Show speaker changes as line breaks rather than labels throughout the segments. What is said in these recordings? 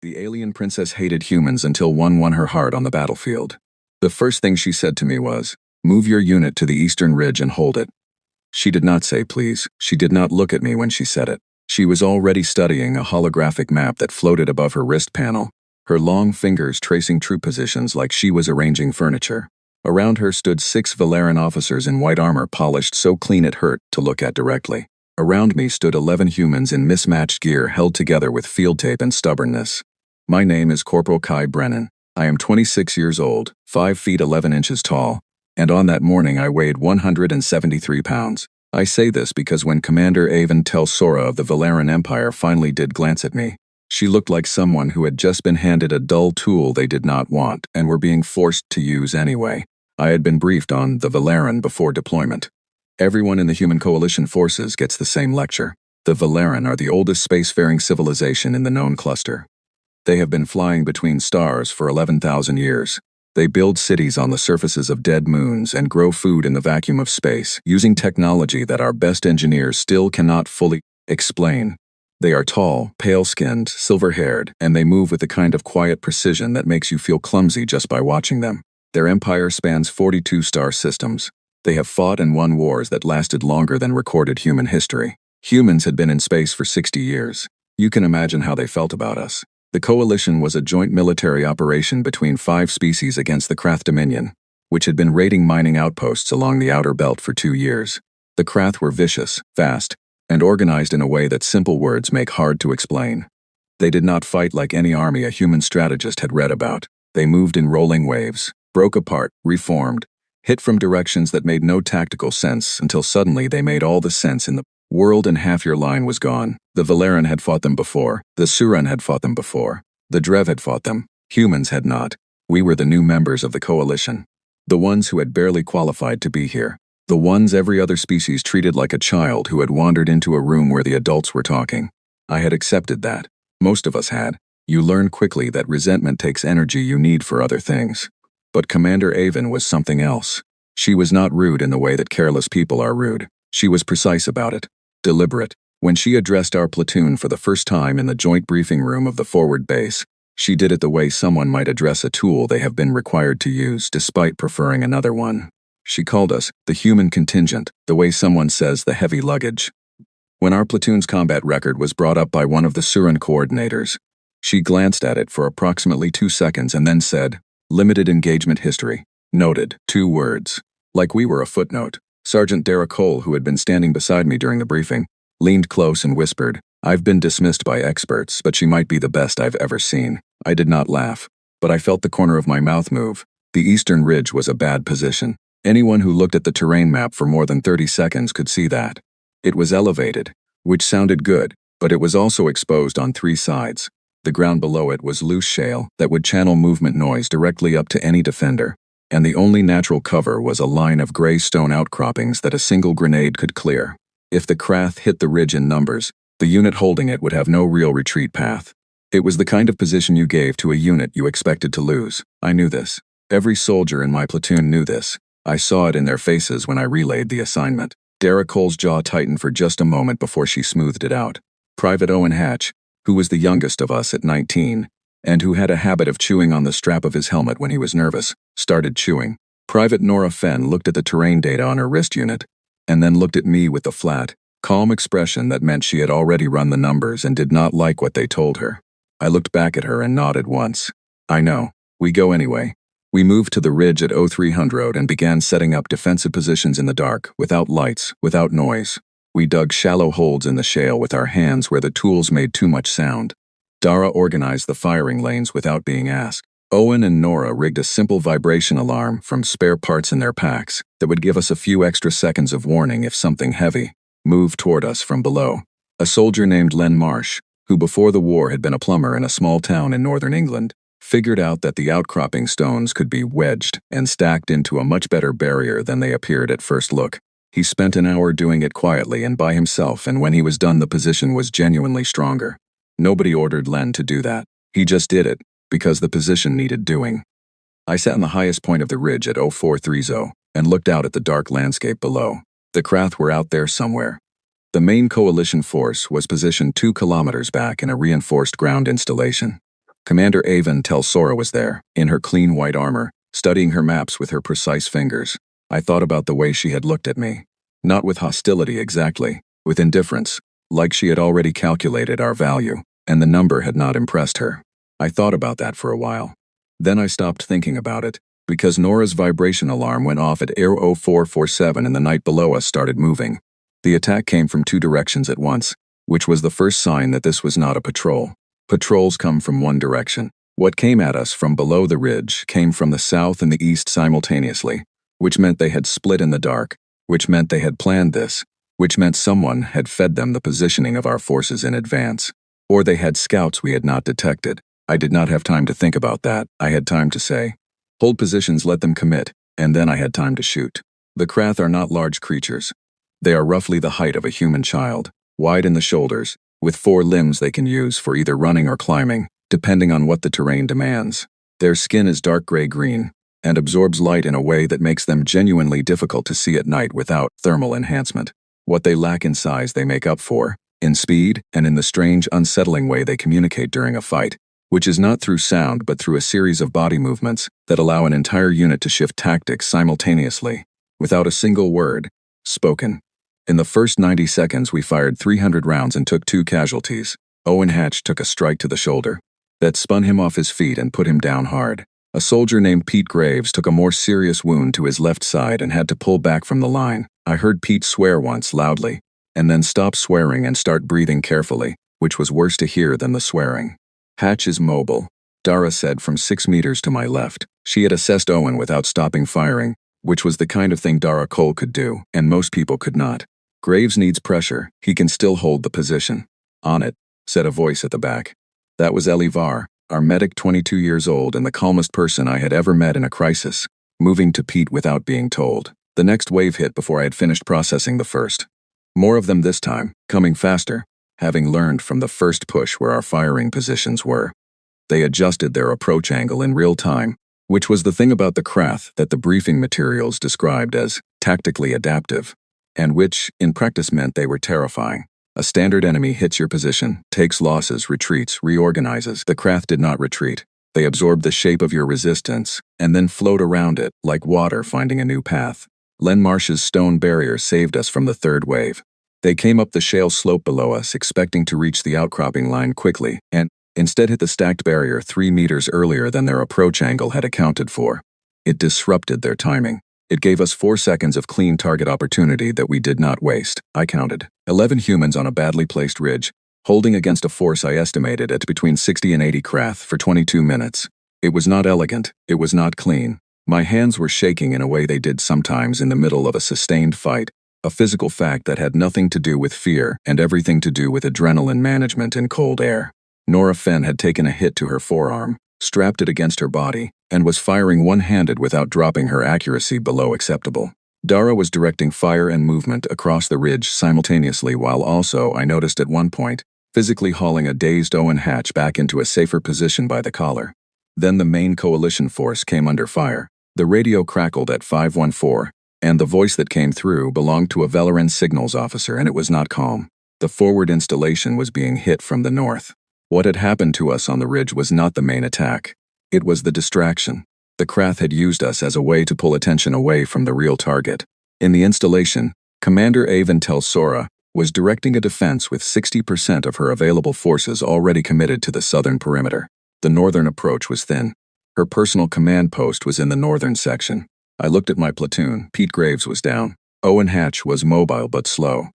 The alien princess hated humans until one won her heart on the battlefield. The first thing she said to me was, "Move your unit to the eastern ridge and hold it." She did not say please. She did not look at me when she said it. She was already studying a holographic map that floated above her wrist panel, her long fingers tracing troop positions like she was arranging furniture. Around her stood 6 Valeran officers in white armor polished so clean it hurt to look at directly. Around me stood 11 humans in mismatched gear held together with field tape and stubbornness. My name is Corporal Kai Brennan. I am 26 years old, 5 feet 11 inches tall, and on that morning I weighed 173 pounds. I say this because when Commander HumansUntil Sora of the Valeran Empire finally did glance at me, she looked like someone who had just been handed a dull tool they did not want and were being forced to use anyway. I had been briefed on the Valeran before deployment. Everyone in the human coalition forces gets the same lecture. The Valeran are the oldest spacefaring civilization in the known cluster. They have been flying between stars for 11,000 years. They build cities on the surfaces of dead moons and grow food in the vacuum of space, using technology that our best engineers still cannot fully explain. They are tall, pale-skinned, silver-haired, and they move with the kind of quiet precision that makes you feel clumsy just by watching them. Their empire spans 42 star systems. They have fought and won wars that lasted longer than recorded human history. Humans had been in space for 60 years. You can imagine how they felt about us. The coalition was a joint military operation between 5 species against the Krath Dominion, which had been raiding mining outposts along the outer belt for 2 years. The Krath were vicious, fast, and organized in a way that simple words make hard to explain. They did not fight like any army a human strategist had read about. They moved in rolling waves, broke apart, reformed, hit from directions that made no tactical sense until suddenly they made all the sense in the world and half your line was gone. The Valeran had fought them before. The Suran had fought them before. The Drev had fought them. Humans had not. We were the new members of the coalition. The ones who had barely qualified to be here. The ones every other species treated like a child who had wandered into a room where the adults were talking. I had accepted that. Most of us had. You learn quickly that resentment takes energy you need for other things. But Commander Avon was something else. She was not rude in the way that careless people are rude. She was precise about it. Deliberate. When she addressed our platoon for the first time in the joint briefing room of the forward base, she did it the way someone might address a tool they have been required to use despite preferring another one. She called us the human contingent, the way someone says the heavy luggage. When our platoon's combat record was brought up by one of the Suran coordinators, she glanced at it for approximately 2 seconds and then said, "Limited engagement history. Noted." 2 words. Like we were a footnote. Sergeant Dara Cole, who had been standing beside me during the briefing, leaned close and whispered, "I've been dismissed by experts, but she might be the best I've ever seen." I did not laugh, but I felt the corner of my mouth move. The eastern ridge was a bad position. Anyone who looked at the terrain map for more than 30 seconds could see that. It was elevated, which sounded good, but it was also exposed on 3 sides. The ground below it was loose shale that would channel movement noise directly up to any defender, and the only natural cover was a line of gray stone outcroppings that a single grenade could clear. If the Krath hit the ridge in numbers, the unit holding it would have no real retreat path. It was the kind of position you gave to a unit you expected to lose. I knew this. Every soldier in my platoon knew this. I saw it in their faces when I relayed the assignment. Dara Cole's jaw tightened for just a moment before she smoothed it out. Private Owen Hatch, who was the youngest of us at 19, and who had a habit of chewing on the strap of his helmet when he was nervous, started chewing. Private Nora Fenn looked at the terrain data on her wrist unit, and then looked at me with the flat, calm expression that meant she had already run the numbers and did not like what they told her. I looked back at her and nodded once. "I know. We go anyway." We moved to the ridge at 0300 and began setting up defensive positions in the dark, without lights, without noise. We dug shallow holes in the shale with our hands where the tools made too much sound. Dara organized the firing lanes without being asked. Owen and Nora rigged a simple vibration alarm from spare parts in their packs that would give us a few extra seconds of warning if something heavy moved toward us from below. A soldier named Len Marsh, who before the war had been a plumber in a small town in northern England, figured out that the outcropping stones could be wedged and stacked into a much better barrier than they appeared at first look. He spent an hour doing it quietly and by himself, and when he was done the position was genuinely stronger. Nobody ordered Len to do that. He just did it, because the position needed doing. I sat on the highest point of the ridge at 0430 and looked out at the dark landscape below. The Krath were out there somewhere. The main coalition force was positioned 2 kilometers back in a reinforced ground installation. Commander HFY Sto was there, in her clean white armor, studying her maps with her precise fingers. I thought about the way she had looked at me. Not with hostility exactly, with indifference, like she had already calculated our value, and the number had not impressed her. I thought about that for a while. Then I stopped thinking about it, because Nora's vibration alarm went off at Air 0447 and the night below us started moving. The attack came from two directions at once, which was the first sign that this was not a patrol. Patrols come from one direction. What came at us from below the ridge came from the south and the east simultaneously, which meant they had split in the dark, which meant they had planned this, which meant someone had fed them the positioning of our forces in advance. Or they had scouts we had not detected. I did not have time to think about that. I had time to say, hold positions, let them commit, and then I had time to shoot. The Krath are not large creatures. They are roughly the height of a human child, wide in the shoulders, with 4 limbs they can use for either running or climbing, depending on what the terrain demands. Their skin is dark gray-green, and absorbs light in a way that makes them genuinely difficult to see at night without thermal enhancement. What they lack in size they make up for, in speed and in the strange, unsettling way they communicate during a fight, which is not through sound but through a series of body movements that allow an entire unit to shift tactics simultaneously, without a single word spoken. In the first 90 seconds we fired 300 rounds and took 2 casualties. Owen Hatch took a strike to the shoulder that spun him off his feet and put him down hard. A soldier named Pete Graves took a more serious wound to his left side and had to pull back from the line. I heard Pete swear once loudly, and then stop swearing and start breathing carefully, which was worse to hear than the swearing. Hatch is mobile, Dara said from 6 meters to my left. She had assessed Owen without stopping firing, which was the kind of thing Dara Cole could do, and most people could not. Graves needs pressure, he can still hold the position. On it, said a voice at the back. That was Ellie Var, our medic, 22 years old and the calmest person I had ever met in a crisis, moving to Pete without being told. The next wave hit before I had finished processing the first. More of them this time, coming faster, having learned from the first push where our firing positions were. They adjusted their approach angle in real time, which was the thing about the Krath that the briefing materials described as tactically adaptive, and which, in practice, meant they were terrifying. A standard enemy hits your position, takes losses, retreats, reorganizes. The Krath did not retreat. They absorbed the shape of your resistance, and then flowed around it, like water finding a new path. Len Marsh's stone barrier saved us from the third wave. They came up the shale slope below us, expecting to reach the outcropping line quickly, and instead hit the stacked barrier 3 meters earlier than their approach angle had accounted for. It disrupted their timing. It gave us 4 seconds of clean target opportunity that we did not waste. I counted 11 humans on a badly placed ridge, holding against a force I estimated at between 60 and 80 Krath for 22 minutes. It was not elegant, it was not clean. My hands were shaking in a way they did sometimes in the middle of a sustained fight, a physical fact that had nothing to do with fear and everything to do with adrenaline management in cold air. Nora Fenn had taken a hit to her forearm, strapped it against her body, and was firing one-handed without dropping her accuracy below acceptable. Dara was directing fire and movement across the ridge simultaneously while also, I noticed at one point, physically hauling a dazed Owen Hatch back into a safer position by the collar. Then the main coalition force came under fire. The radio crackled at 514, and the voice that came through belonged to a Velaran signals officer, and it was not calm. The forward installation was being hit from the north. What had happened to us on the ridge was not the main attack. It was the distraction. The Krath had used us as a way to pull attention away from the real target. In the installation, Commander HFY Sto was directing a defense with 60% of her available forces already committed to the southern perimeter. The northern approach was thin. Her personal command post was in the northern section. I looked at my platoon. Pete Graves was down. Owen Hatch was mobile but slow.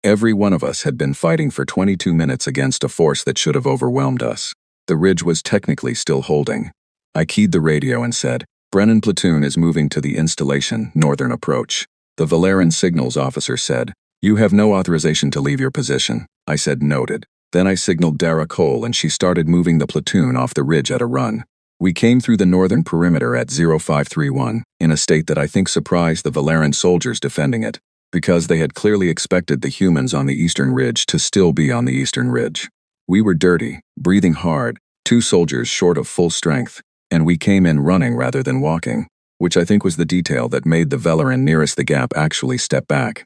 Every one of us had been fighting for 22 minutes against a force that should have overwhelmed us. The ridge was technically still holding. I keyed the radio and said, "Brennan platoon is moving to the installation, northern approach." The Velaran signals officer said, "You have no authorization to leave your position." I said, "Noted." Then I signaled Dara Cole and she started moving the platoon off the ridge at a run. We came through the northern perimeter at 0531, in a state that I think surprised the Velaran soldiers defending it, because they had clearly expected the humans on the eastern ridge to still be on the eastern ridge. We were dirty, breathing hard, 2 soldiers short of full strength, and we came in running rather than walking, which I think was the detail that made the Velaran nearest the gap actually step back.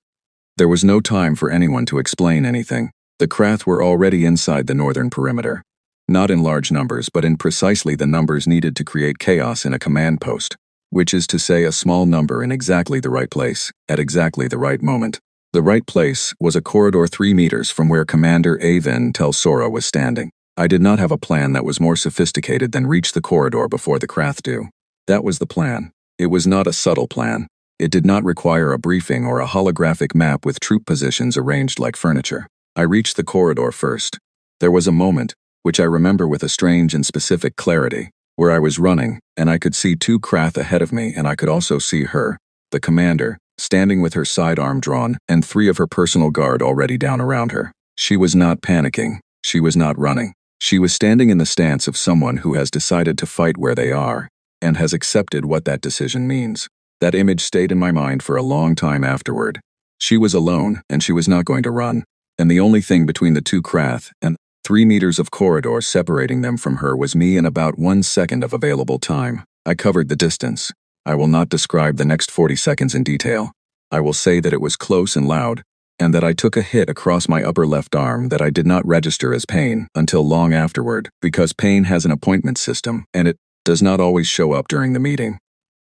There was no time for anyone to explain anything. The Krath were already inside the northern perimeter. Not in large numbers, but in precisely the numbers needed to create chaos in a command post, which is to say a small number in exactly the right place, at exactly the right moment. The right place was a corridor 3 meters from where Commander HFY Sto was standing. I did not have a plan that was more sophisticated than reach the corridor before the Krath do. That was the plan. It was not a subtle plan. It did not require a briefing or a holographic map with troop positions arranged like furniture. I reached the corridor first. There was a moment, which I remember with a strange and specific clarity, where I was running, and I could see 2 Krath ahead of me, and I could also see her, the commander, standing with her sidearm drawn, and 3 of her personal guard already down around her. She was not panicking. She was not running. She was standing in the stance of someone who has decided to fight where they are, and has accepted what that decision means. That image stayed in my mind for a long time afterward. She was alone, and she was not going to run, and the only thing between the 2 Krath and 3 meters of corridor separating them from her was me in about 1 second of available time. I covered the distance. I will not describe the next 40 seconds in detail. I will say that it was close and loud, and that I took a hit across my upper left arm that I did not register as pain until long afterward, because pain has an appointment system, and it does not always show up during the meeting.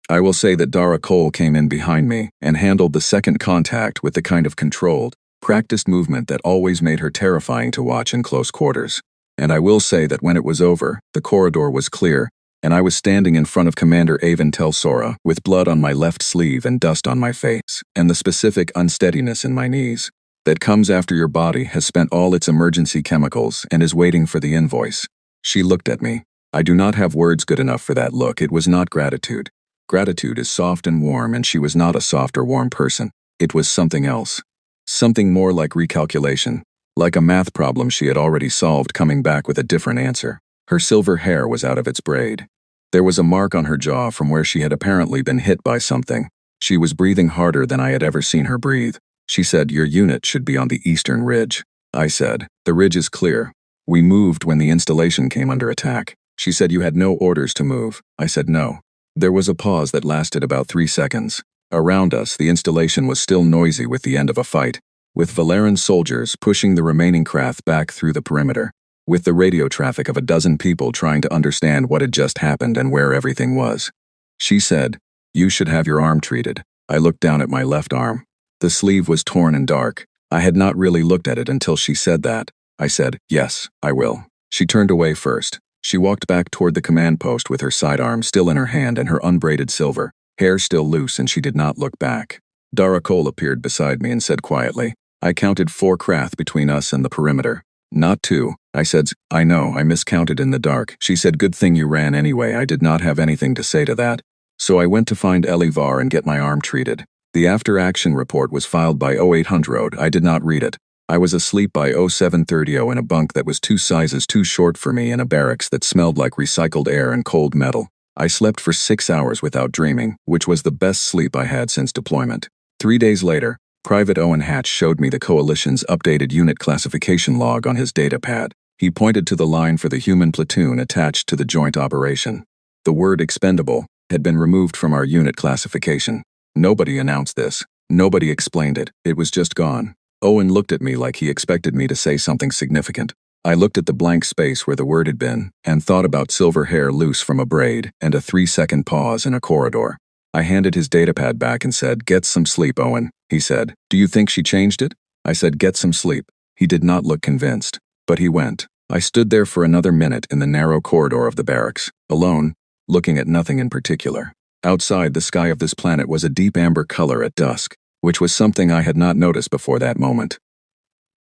I will say that Dara Cole came in behind me and handled the second contact with the kind of controlled, practiced movement that always made her terrifying to watch in close quarters. And I will say that when it was over, the corridor was clear, and I was standing in front of Commander HFY Sto with blood on my left sleeve and dust on my face, and the specific unsteadiness in my knees that comes after your body has spent all its emergency chemicals and is waiting for the invoice. She looked at me. I do not have words good enough for that look. It was not gratitude. Gratitude is soft and warm, and she was not a soft or warm person. It was something else. Something more like recalculation, like a math problem she had already solved coming back with a different answer. Her silver hair was out of its braid. There was a mark on her jaw from where she had apparently been hit by something. She was breathing harder than I had ever seen her breathe. She said, "Your unit should be on the eastern ridge." I said, "The ridge is clear. We moved when the installation came under attack." She said, "You had no orders to move." I said, "No." There was a pause that lasted about 3 seconds. Around us, the installation was still noisy with the end of a fight, with Valeran soldiers pushing the remaining Krath back through the perimeter, with the radio traffic of a dozen people trying to understand what had just happened and where everything was. She said, "You should have your arm treated." I looked down at my left arm. The sleeve was torn and dark. I had not really looked at it until she said that. I said, "Yes, I will." She turned away first. She walked back toward the command post with her sidearm still in her hand and her unbraided silver hair still loose, and she did not look back. Dara Cole appeared beside me and said quietly, "I counted 4 Krath between us and the perimeter." "Not 2. I said, "I know, I miscounted in the dark." She said, "Good thing you ran anyway." I did not have anything to say to that. So I went to find Elivar and get my arm treated. The after-action report was filed by 0800. I did not read it. I was asleep by 0730 in a bunk that was 2 sizes too short for me in a barracks that smelled like recycled air and cold metal. I slept for 6 hours without dreaming, which was the best sleep I had since deployment. 3 days later, Private Owen Hatch showed me the Coalition's updated unit classification log on his datapad. He pointed to the line for the human platoon attached to the joint operation. The word expendable had been removed from our unit classification. Nobody announced this. Nobody explained it. It was just gone. Owen looked at me like he expected me to say something significant. I looked at the blank space where the word had been, and thought about silver hair loose from a braid and a 3-second pause in a corridor. I handed his datapad back and said, "Get some sleep, Owen." He said, "Do you think she changed it?" I said, "Get some sleep." He did not look convinced, but he went. I stood there for another minute in the narrow corridor of the barracks, alone, looking at nothing in particular. Outside, the sky of this planet was a deep amber color at dusk, which was something I had not noticed before that moment.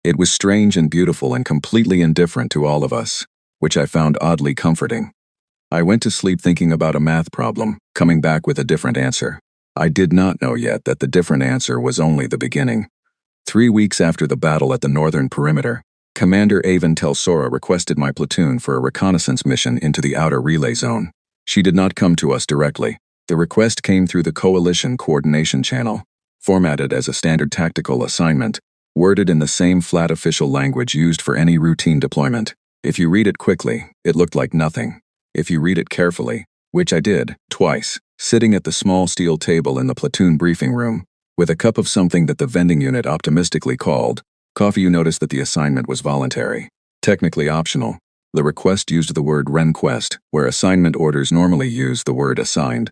It was strange and beautiful and completely indifferent to all of us, which I found oddly comforting. I went to sleep thinking about a math problem, coming back with a different answer. I did not know yet that the different answer was only the beginning. 3 weeks after the battle at the northern perimeter, Commander HFY Sto requested my platoon for a reconnaissance mission into the outer relay zone. She did not come to us directly. The request came through the Coalition Coordination Channel, formatted as a standard tactical assignment, worded in the same flat official language used for any routine deployment. If you read it quickly, it looked like nothing. If you read it carefully, which I did, twice, sitting at the small steel table in the platoon briefing room, with a cup of something that the vending unit optimistically called coffee, you notice that the assignment was voluntary, technically optional, The request used the word request, where assignment orders normally use the word assigned.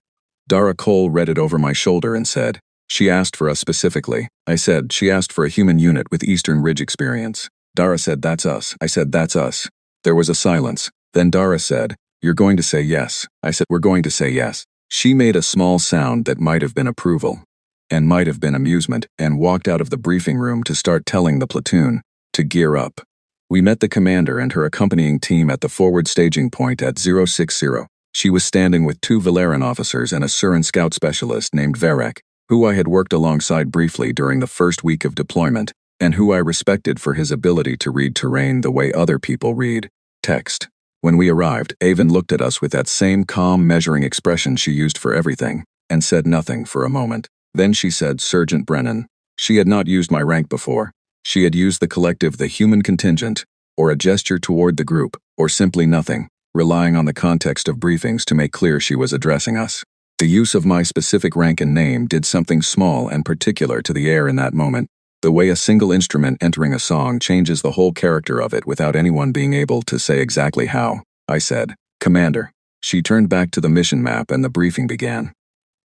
Dara Cole read it over my shoulder and said, "She asked for us specifically." I said, "She asked for a human unit with Eastern Ridge experience." Dara said, "That's us." I said, "That's us." There was a silence. Then Dara said, "You're going to say yes." I said, "We're going to say yes." She made a small sound that might have been approval, and might have been amusement, and walked out of the briefing room to start telling the platoon to gear up. We met the commander and her accompanying team at the forward staging point at 060. She was standing with 2 Valeran officers and a Surin scout specialist named Varek, who I had worked alongside briefly during the first week of deployment, and who I respected for his ability to read terrain the way other people read text. When we arrived, Avon looked at us with that same calm, measuring expression she used for everything, and said nothing for a moment. Then she said, "Sergeant Brennan." She had not used my rank before. She had used the collective "the human contingent," or a gesture toward the group, or simply nothing, relying on the context of briefings to make clear she was addressing us. The use of my specific rank and name did something small and particular to the air in that moment, the way a single instrument entering a song changes the whole character of it without anyone being able to say exactly how. I said, "Commander." She turned back to the mission map and the briefing began.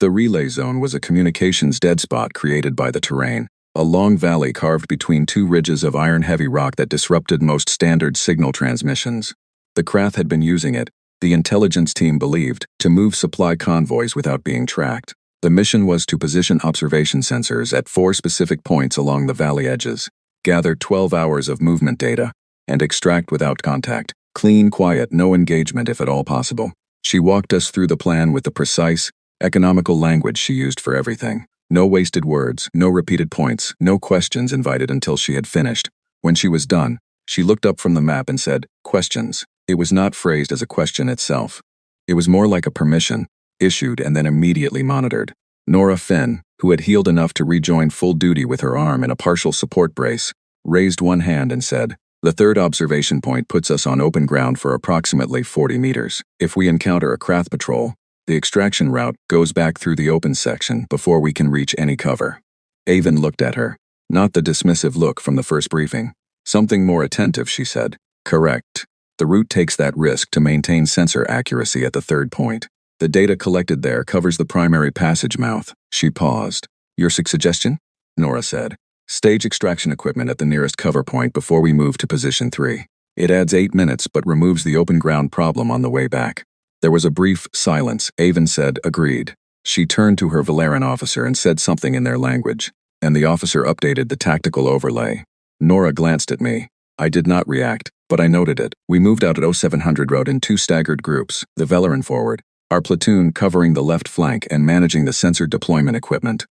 The relay zone was a communications dead spot created by the terrain, a long valley carved between 2 ridges of iron-heavy rock that disrupted most standard signal transmissions. The Krath had been using it, the intelligence team believed, to move supply convoys without being tracked. The mission was to position observation sensors at 4 specific points along the valley edges, gather 12 hours of movement data, and extract without contact. Clean, quiet, no engagement if at all possible. She walked us through the plan with the precise, economical language she used for everything. No wasted words, no repeated points, no questions invited until she had finished. When she was done, she looked up from the map and said, "Questions." It was not phrased as a question itself. It was more like a permission, issued and then immediately monitored. Nora Finn, who had healed enough to rejoin full duty with her arm in a partial support brace, raised one hand and said, "The 3rd observation point puts us on open ground for approximately 40 meters. If we encounter a Krath patrol, the extraction route goes back through the open section before we can reach any cover." Avon looked at her. Not the dismissive look from the first briefing. Something more attentive, she said. "Correct. The route takes that risk to maintain sensor accuracy at the 3rd point. The data collected there covers the primary passage mouth." She paused. "Your suggestion?" Nora said. "Stage extraction equipment at the nearest cover point before we move to position 3. It adds 8 minutes but removes the open ground problem on the way back." There was a brief silence. Avon said, "Agreed." She turned to her Valeran officer and said something in their language, and the officer updated the tactical overlay. Nora glanced at me. I did not react, but I noted it. We moved out at 0700 Road in 2 staggered groups, the Valeran forward, our platoon covering the left flank and managing the sensor deployment equipment.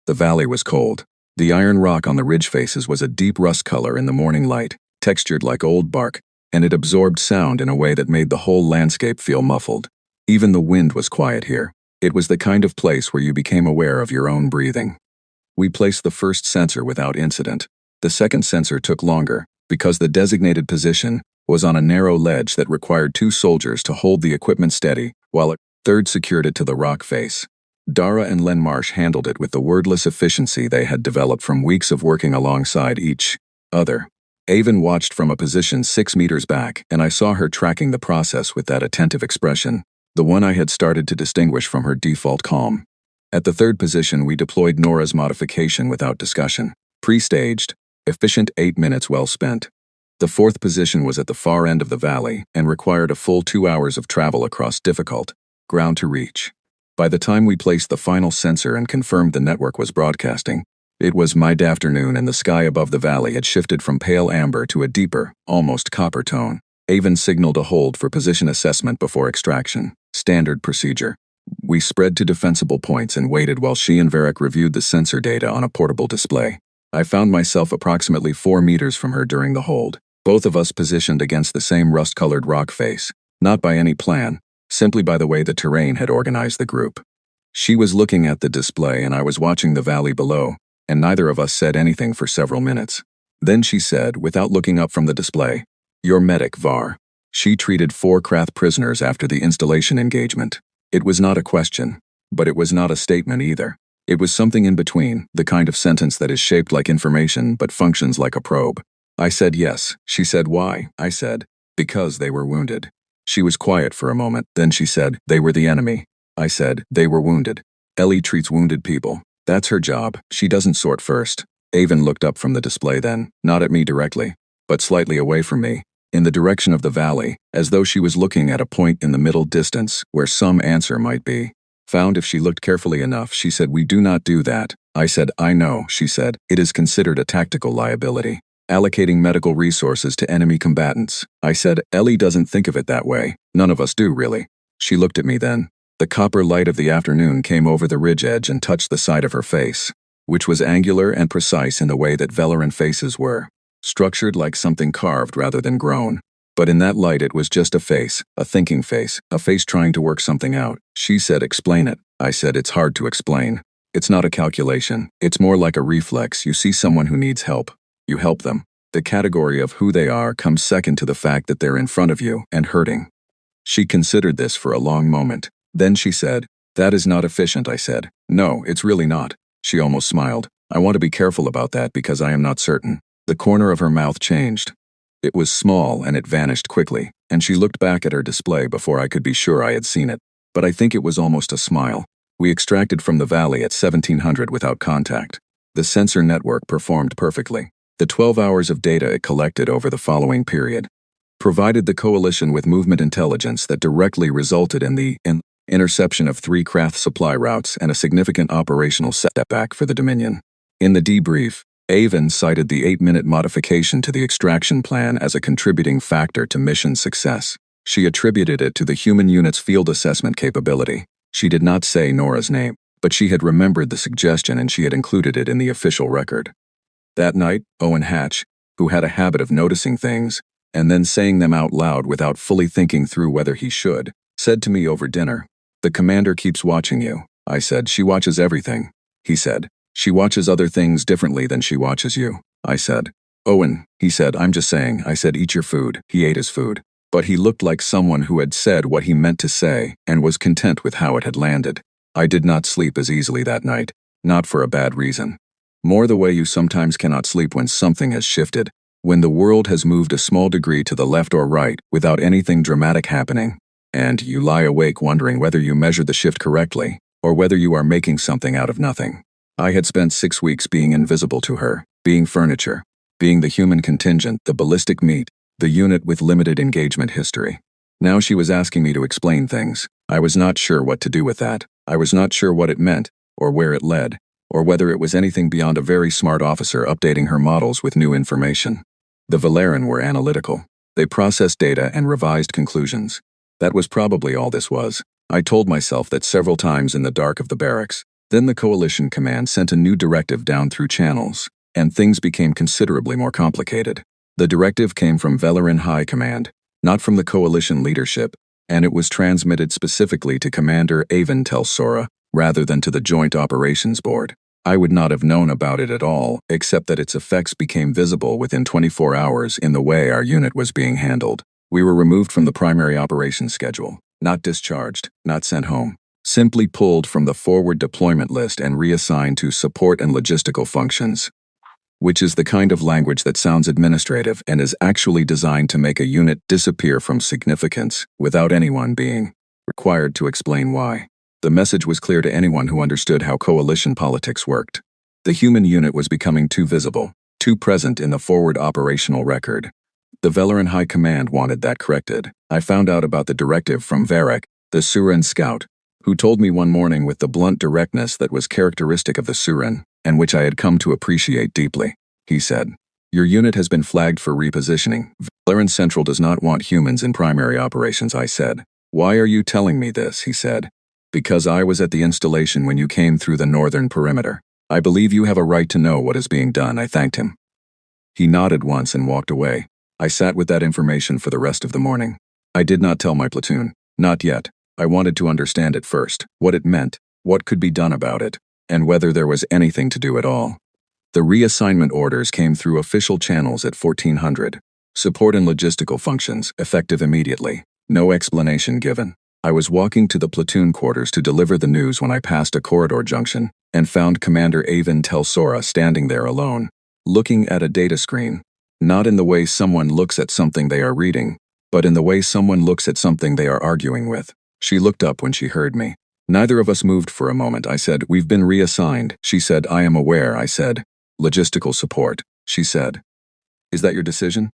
The valley was cold. The iron rock on the ridge faces was a deep rust color in the morning light, textured like old bark, and it absorbed sound in a way that made the whole landscape feel muffled. Even the wind was quiet here. It was the kind of place where you became aware of your own breathing. We placed the first sensor without incident. The second sensor took longer, because the designated position was on a narrow ledge that required 2 soldiers to hold the equipment steady, while a third secured it to the rock face. Dara and Len Marsh handled it with the wordless efficiency they had developed from weeks of working alongside each other. Avon watched from a position 6 meters back, and I saw her tracking the process with that attentive expression, the one I had started to distinguish from her default calm. At the 3rd position, we deployed Nora's modification without discussion. Pre-staged, efficient 8 minutes well spent. The 4th position was at the far end of the valley and required a full 2 hours of travel across difficult ground to reach. By the time we placed the final sensor and confirmed the network was broadcasting, it was mid-afternoon and the sky above the valley had shifted from pale amber to a deeper, almost copper tone. Avon signaled a hold for position assessment before extraction. Standard procedure. We spread to defensible points and waited while she and Varek reviewed the sensor data on a portable display. I found myself approximately 4 meters from her during the hold, both of us positioned against the same rust-colored rock face, not by any plan, simply by the way the terrain had organized the group. She was looking at the display and I was watching the valley below, and neither of us said anything for several minutes. Then she said, without looking up from the display, "Your medic, Var." She treated 4 Krath prisoners after the installation engagement. It was not a question, but it was not a statement either. It was something in between, the kind of sentence that is shaped like information but functions like a probe. I said yes. She said why. I said, Because they were wounded. She was quiet for a moment, then she said, they were the enemy. I said, they were wounded. Ellie treats wounded people. That's her job. She doesn't sort first. Avon looked up from the display then, not at me directly, but slightly away from me, in the direction of the valley, as though she was looking at a point in the middle distance where some answer might be. Found if she looked carefully enough, she said, we do not do that. I said, I know, she said, it is considered a tactical liability. Allocating medical resources to enemy combatants. I said, Ellie doesn't think of it that way. None of us do, really. She looked at me then. The copper light of the afternoon came over the ridge edge and touched the side of her face, which was angular and precise in the way that Velaran faces were, structured like something carved rather than grown. But in that light it was just a face, a thinking face, a face trying to work something out. She said, explain it. I said, it's hard to explain. It's not a calculation. It's more like a reflex. You see someone who needs help. You help them. The category of who they are comes second to the fact that they're in front of you and hurting. She considered this for a long moment. Then she said, that is not efficient, I said. No, it's really not. She almost smiled. I want to be careful about that because I am not certain. The corner of her mouth changed. It was small and it vanished quickly, and she looked back at her display before I could be sure I had seen it. But I think it was almost a smile. We extracted from the valley at 1700 without contact. The sensor network performed perfectly. The 12 hours of data it collected over the following period provided the coalition with movement intelligence that directly resulted in the interception of 3 craft supply routes and a significant operational setback for the Dominion. In the debrief, Avon cited the 8-minute modification to the extraction plan as a contributing factor to mission success. She attributed it to the human unit's field assessment capability. She did not say Nora's name, but she had remembered the suggestion and she had included it in the official record. That night, Owen Hatch, who had a habit of noticing things and then saying them out loud without fully thinking through whether he should, said to me over dinner, the commander keeps watching you. I said, she watches everything. He said, she watches other things differently than she watches you. I said, Owen, he said, I'm just saying. I said, eat your food. He ate his food. But he looked like someone who had said what he meant to say and was content with how it had landed. I did not sleep as easily that night, not for a bad reason. More the way you sometimes cannot sleep when something has shifted, when the world has moved a small degree to the left or right without anything dramatic happening, and you lie awake wondering whether you measured the shift correctly or whether you are making something out of nothing. I had spent 6 weeks being invisible to her, being furniture, being the human contingent, the ballistic meat, the unit with limited engagement history. Now she was asking me to explain things. I was not sure what to do with that. I was not sure what it meant, or where it led, or whether it was anything beyond a very smart officer updating her models with new information. The Velaran were analytical. They processed data and revised conclusions. That was probably all this was. I told myself that several times in the dark of the barracks. Then the Coalition Command sent a new directive down through channels, and things became considerably more complicated. The directive came from Velaran High Command, not from the Coalition leadership, and it was transmitted specifically to Commander HumansUntil Sora, rather than to the Joint Operations Board. I would not have known about it at all, except that its effects became visible within 24 hours in the way our unit was being handled. We were removed from the primary operations schedule, not discharged, not sent home. Simply pulled from the forward deployment list and reassigned to support and logistical functions, which is the kind of language that sounds administrative and is actually designed to make a unit disappear from significance without anyone being required to explain why. The message was clear to anyone who understood how coalition politics worked. The human unit was becoming too visible, too present in the forward operational record. The Velaran High Command wanted that corrected. I found out about the directive from Varric, the Suran scout, who told me one morning with the blunt directness that was characteristic of the Suran, and which I had come to appreciate deeply. He said, your unit has been flagged for repositioning. Velaran Central does not want humans in primary operations, I said. Why are you telling me this, he said. Because I was at the installation when you came through the northern perimeter. I believe you have a right to know what is being done, I thanked him. He nodded once and walked away. I sat with that information for the rest of the morning. I did not tell my platoon. Not yet. I wanted to understand it first, what it meant, what could be done about it, and whether there was anything to do at all. The reassignment orders came through official channels at 1400. Support and logistical functions, effective immediately. No explanation given. I was walking to the platoon quarters to deliver the news when I passed a corridor junction and found Commander HumansUntil Sora standing there alone, looking at a data screen, not in the way someone looks at something they are reading, but in the way someone looks at something they are arguing with. She looked up when she heard me. Neither of us moved for a moment. I said, "We've been reassigned." She said, "I am aware." I said, "Logistical support." She said, "Is that your decision?"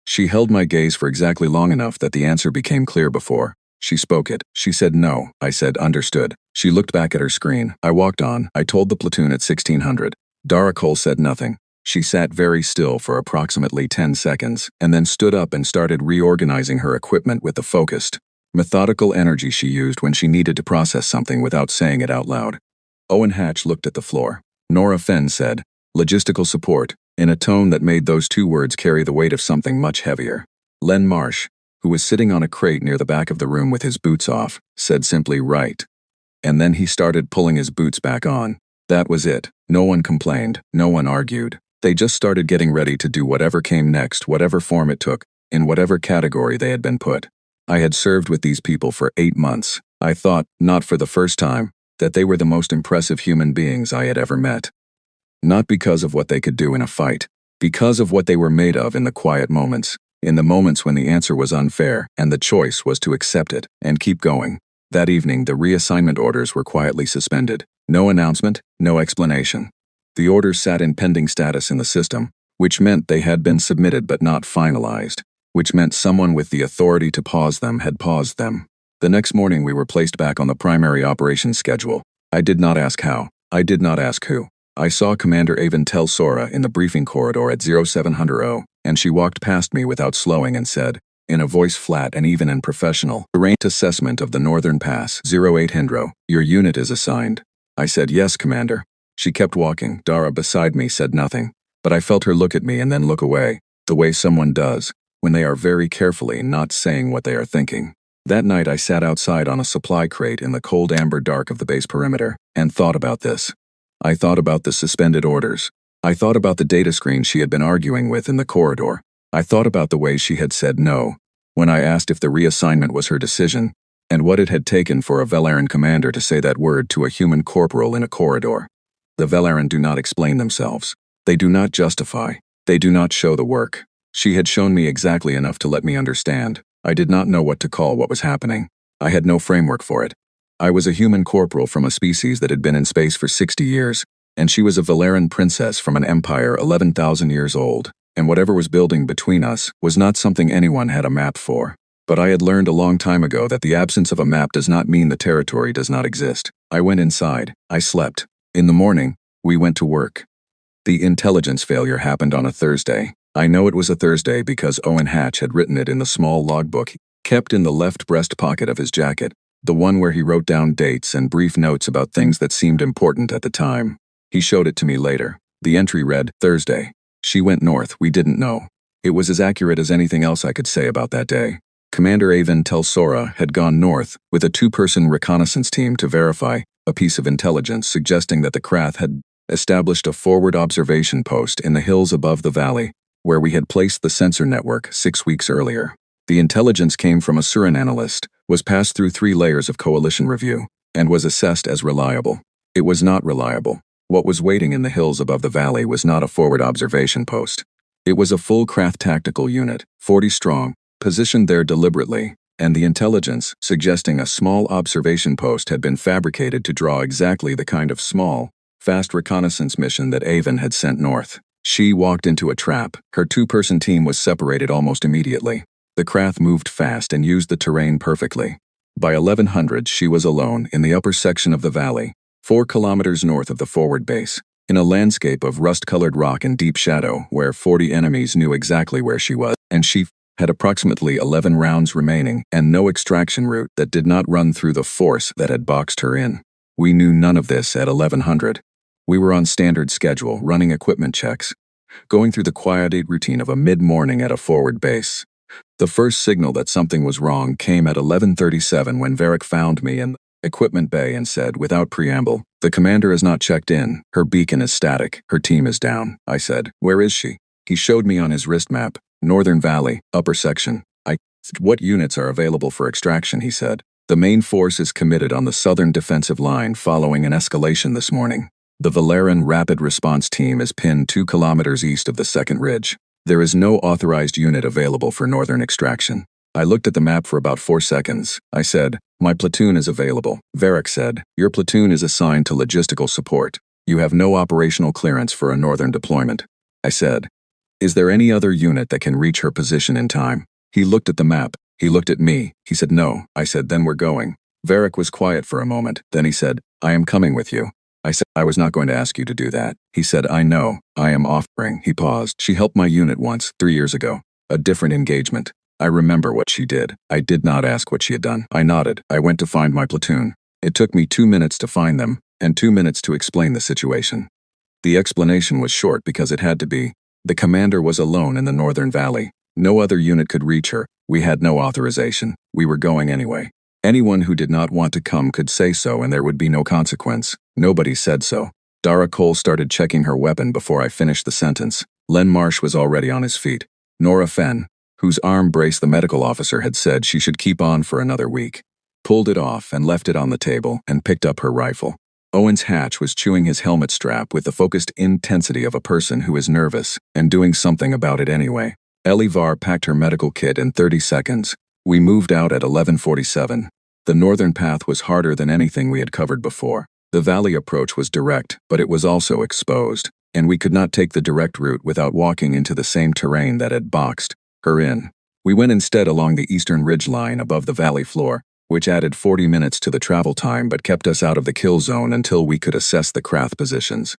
She held my gaze for exactly long enough that the answer became clear before she spoke it. She said no. I said, "Understood." She looked back at her screen. I walked on. I told the platoon at 1600. Dara Cole said nothing. She sat very still for approximately 10 seconds, and then stood up and started reorganizing her equipment with the focused, methodical energy she used when she needed to process something without saying it out loud. Owen Hatch looked at the floor. Nora Fenn said, "Logistical support," in a tone that made those two words carry the weight of something much heavier. Len Marsh, who was sitting on a crate near the back of the room with his boots off, said simply, "Right." And then he started pulling his boots back on. That was it. No one complained. No one argued. They just started getting ready to do whatever came next, whatever form it took, in whatever category they had been put. I had served with these people for 8 months. I thought, not for the first time, that they were the most impressive human beings I had ever met. Not because of what they could do in a fight, because of what they were made of in the quiet moments, in the moments when the answer was unfair and the choice was to accept it and keep going. That evening, the reassignment orders were quietly suspended. No announcement, no explanation. The orders sat in pending status in the system, which meant they had been submitted but not finalized, which meant someone with the authority to pause them had paused them. The next morning we were placed back on the primary operations schedule. I did not ask how. I did not ask who. I saw Commander HFY Sto in the briefing corridor at 0700, and she walked past me without slowing and said, in a voice flat and even and professional, "Terrain assessment of the Northern Pass, 0800, your unit is assigned." I said, "Yes, Commander." She kept walking. Dara beside me said nothing, but I felt her look at me and then look away, the way someone does, when they are very carefully not saying what they are thinking. That night I sat outside on a supply crate in the cold amber dark of the base perimeter, and thought about this. I thought about the suspended orders. I thought about the data screen she had been arguing with in the corridor. I thought about the way she had said no, when I asked if the reassignment was her decision, and what it had taken for a Velaran commander to say that word to a human corporal in a corridor. The Velaran do not explain themselves. They do not justify. They do not show the work. She had shown me exactly enough to let me understand. I did not know what to call what was happening. I had no framework for it. I was a human corporal from a species that had been in space for 60 years, and she was a Velaran princess from an empire 11,000 years old, and whatever was building between us was not something anyone had a map for. But I had learned a long time ago that the absence of a map does not mean the territory does not exist. I went inside. I slept. In the morning, we went to work. The intelligence failure happened on a Thursday. I know it was a Thursday because Owen Hatch had written it in the small logbook kept in the left breast pocket of his jacket, the one where he wrote down dates and brief notes about things that seemed important at the time. He showed it to me later. The entry read, "Thursday. She went north, we didn't know." It was as accurate as anything else I could say about that day. Commander HFY Sto had gone north with a 2-person reconnaissance team to verify a piece of intelligence suggesting that the Krath had established a forward observation post in the hills above the valley, where we had placed the sensor network 6 weeks earlier. The intelligence came from a Surin analyst, was passed through 3 layers of coalition review, and was assessed as reliable. It was not reliable. What was waiting in the hills above the valley was not a forward observation post. It was a full Krath tactical unit, 40 strong, positioned there deliberately, and the intelligence, suggesting a small observation post had been fabricated to draw exactly the kind of small, fast reconnaissance mission that Avon had sent north. She walked into a trap. Her 2-person team was separated almost immediately. The Krath moved fast and used the terrain perfectly. By 1100 she was alone in the upper section of the valley, 4 kilometers north of the forward base, in a landscape of rust-colored rock and deep shadow where 40 enemies knew exactly where she was, and she had approximately 11 rounds remaining and no extraction route that did not run through the force that had boxed her in. We knew none of this at 1100. We were on standard schedule, running equipment checks, going through the quiet routine of a mid-morning at a forward base. The first signal that something was wrong came at 11:37 when Varric found me in the equipment bay and said, without preamble, "The commander has not checked in. Her beacon is static. Her team is down." I said, "Where is she?" He showed me on his wrist map, Northern Valley, upper section. I asked, "What units are available for extraction?" He said, "The main force is committed on the southern defensive line following an escalation this morning. The Velaran Rapid Response Team is pinned 2 kilometers east of the second ridge. There is no authorized unit available for northern extraction." I looked at the map for about 4 seconds. I said, "My platoon is available." Varric said, "Your platoon is assigned to logistical support. You have no operational clearance for a northern deployment." I said, "Is there any other unit that can reach her position in time?" He looked at the map. He looked at me. He said, "No." I said, "Then we're going." Varric was quiet for a moment. Then he said, "I am coming with you." I said, "I was not going to ask you to do that." He said, "I know. I am offering." He paused. "She helped my unit once, 3 years ago. A different engagement. I remember what she did. I did not ask what she had done." I nodded. "I went to find my platoon. It took me 2 minutes to find them, and 2 minutes to explain the situation. The explanation was short because it had to be. The commander was alone in the northern valley. No other unit could reach her. We had no authorization. We were going anyway. Anyone who did not want to come could say so and there would be no consequence. Nobody said so." Dara Cole started checking her weapon before I finished the sentence. Len Marsh was already on his feet. Nora Fenn, whose arm brace the medical officer had said she should keep on for another week, pulled it off and left it on the table and picked up her rifle. Owens Hatch was chewing his helmet strap with the focused intensity of a person who is nervous and doing something about it anyway. Ellie Varr packed her medical kit in 30 seconds. We moved out at 11:47. The northern path was harder than anything we had covered before. The valley approach was direct, but it was also exposed, and we could not take the direct route without walking into the same terrain that had boxed her in. We went instead along the eastern ridge line above the valley floor, which added 40 minutes to the travel time but kept us out of the kill zone until we could assess the Krath positions.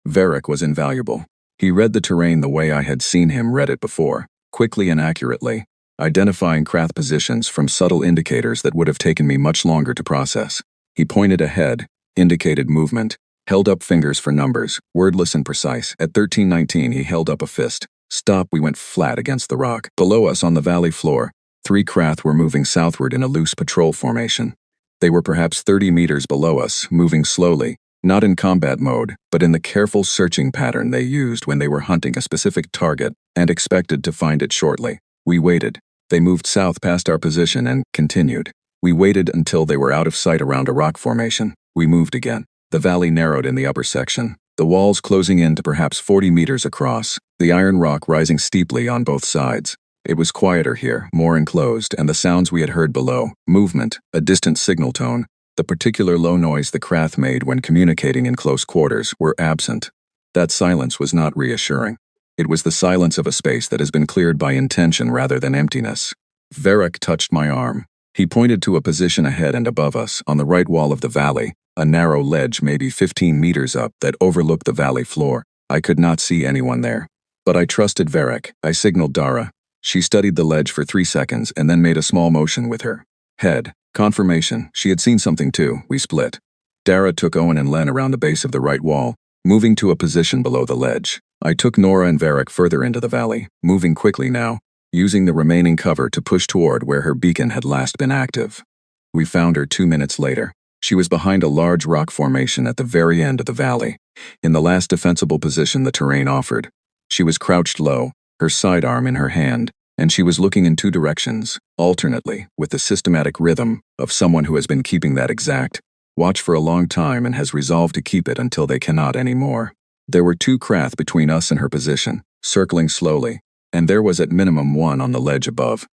Varric was invaluable. He read the terrain the way I had seen him read it before, quickly and accurately, identifying Krath positions from subtle indicators that would have taken me much longer to process. He pointed ahead, indicated movement, held up fingers for numbers, wordless and precise. At 13:19 he held up a fist. "Stop." We went flat against the rock. Below us on the valley floor, 3 Krath were moving southward in a loose patrol formation. They were perhaps 30 meters below us, moving slowly, not in combat mode, but in the careful searching pattern they used when they were hunting a specific target and expected to find it shortly. We waited. They moved south past our position and continued. We waited until they were out of sight around a rock formation. We moved again. The valley narrowed in the upper section, the walls closing in to perhaps 40 meters across, the iron rock rising steeply on both sides. It was quieter here, more enclosed, and the sounds we had heard below, movement, a distant signal tone, the particular low noise the Krath made when communicating in close quarters, were absent. That silence was not reassuring. It was the silence of a space that has been cleared by intention rather than emptiness. Varric touched my arm. He pointed to a position ahead and above us, on the right wall of the valley, a narrow ledge maybe 15 meters up that overlooked the valley floor. I could not see anyone there. But I trusted Varric. I signaled Dara. She studied the ledge for 3 seconds and then made a small motion with her head. Confirmation. She had seen something too. We split. Dara took Owen and Len around the base of the right wall, moving to a position below the ledge. I took Nora and Varric further into the valley, moving quickly now, using the remaining cover to push toward where her beacon had last been active. We found her 2 minutes later. She was behind a large rock formation at the very end of the valley, in the last defensible position the terrain offered. She was crouched low, her sidearm in her hand, and she was looking in 2 directions, alternately, with the systematic rhythm of someone who has been keeping that exact watch for a long time and has resolved to keep it until they cannot anymore. There were 2 Krath between us and her position, circling slowly, and there was at minimum 1 on the ledge above.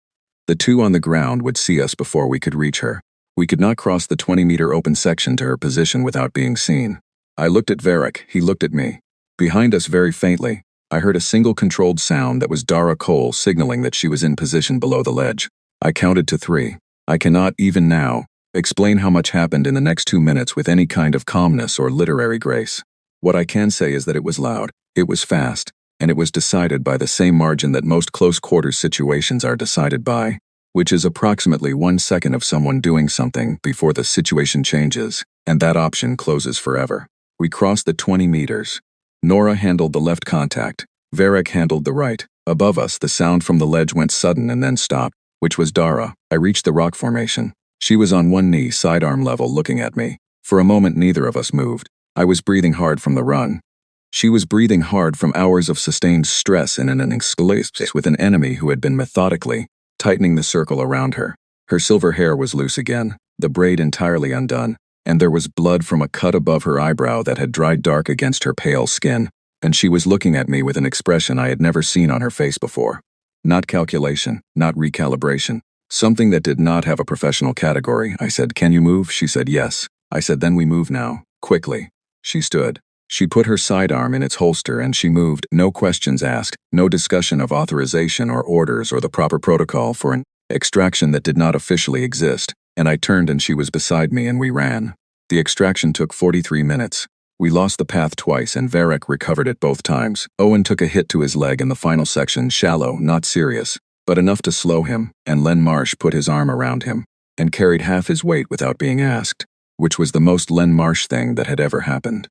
The 2 on the ground would see us before we could reach her. We could not cross the 20-meter open section to her position without being seen. I looked at Varric. He looked at me. Behind us very faintly, I heard a single controlled sound that was Dara Cole signaling that she was in position below the ledge. I counted to 3. I cannot, even now, explain how much happened in the next 2 minutes with any kind of calmness or literary grace. What I can say is that it was loud, it was fast, and it was decided by the same margin that most close-quarters situations are decided by, which is approximately 1 second of someone doing something before the situation changes, and that option closes forever. We crossed the 20 meters. Nora handled the left contact. Varric handled the right. Above us, the sound from the ledge went sudden and then stopped, which was Dara. I reached the rock formation. She was on one knee, sidearm level, looking at me. For a moment, neither of us moved. I was breathing hard from the run. She was breathing hard from hours of sustained stress in an escalation with an enemy who had been methodically tightening the circle around her. Her silver hair was loose again, the braid entirely undone, and there was blood from a cut above her eyebrow that had dried dark against her pale skin, and she was looking at me with an expression I had never seen on her face before. Not calculation, not recalibration, Something that did not have a professional category. I said, "Can you move?" She said, "Yes." I said, "Then we move now. Quickly." She stood. She put her sidearm in its holster and she moved, no questions asked, no discussion of authorization or orders or the proper protocol for an extraction that did not officially exist, and I turned and she was beside me and we ran. The extraction took 43 minutes. We lost the path twice and Varek recovered it both times. Owen took a hit to his leg in the final section, shallow, not serious, but enough to slow him, and Len Marsh put his arm around him and carried half his weight without being asked, which was the most Len Marsh thing that had ever happened.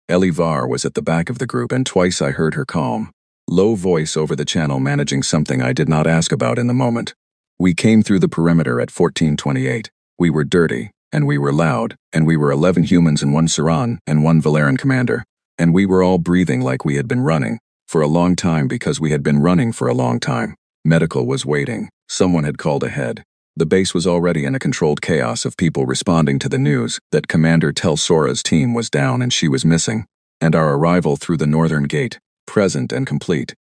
Ellie Varr was at the back of the group and twice I heard her calm, low voice over the channel managing something I did not ask about in the moment. We came through the perimeter at 1428. We were dirty, and we were loud, and we were 11 humans and 1 Saran and 1 Valeran commander, and we were all breathing like we had been running for a long time because we had been running for a long time. Medical was waiting. Someone had called ahead. The base was already in a controlled chaos of people responding to the news that Commander Tel Sora's team was down and she was missing, and our arrival through the northern gate, present and complete,